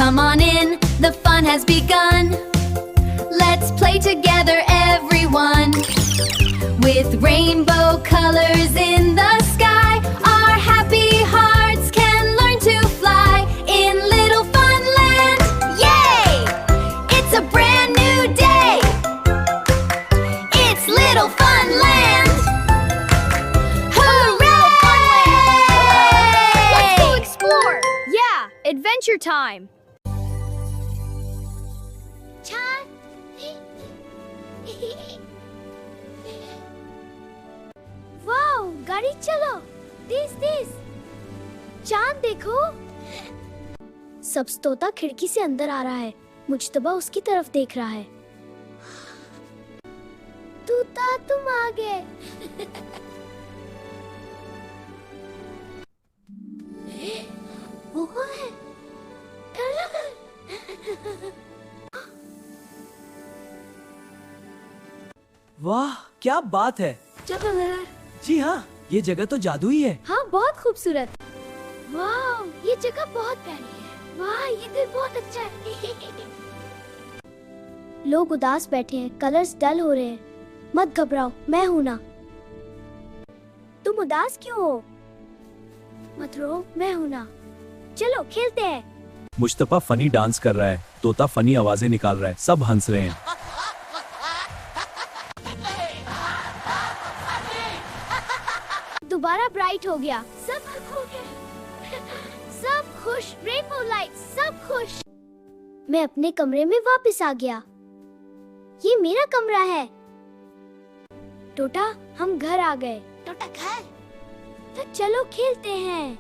Come on in, the fun has begun. Let's play together, everyone. With rainbow colors in the sky, our happy hearts can learn to fly in Little Fun Land. Yay! It's a brand new day. It's Little Fun Land. Hooray! Let's go explore! Yeah, adventure time! Wow, गाड़ी चलो, तेज तेज। चांद देखो। सब्ज-तोता खिड़की से अंदर आ रहा है। मुज्तबा उसकी तरफ देख रहा है। तूता, तुम आ गए। वो कौन है? वाह, क्या बात है। जी हाँ, ये जगह तो जादुई है। हाँ, बहुत खूबसूरत। वाह, ये जगह बहुत प्यारी है। वाह, ये दिल बहुत अच्छा है। लोग उदास बैठे हैं, कलर्स डल हो रहे हैं। मत घबराओ, मैं हूँ ना। तुम उदास क्यों हो? मत रो, मैं हूँ ना। चलो खेलते हैं। मुस्तफा फनी डांस कर रहा है, तोता फनी आवाजें निकाल रहा है, सब हंस रहे हैं। दोबारा ब्राइट हो गया। सब हो गए। सब खुश, रेनबो लाइट, सब खुश। मैं अपने कमरे में वापस आ गया। ये मेरा कमरा है। टोटा, हम घर आ गए। टोटा घर? तो चलो खेलते हैं।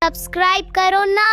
सब्सक्राइब करो ना।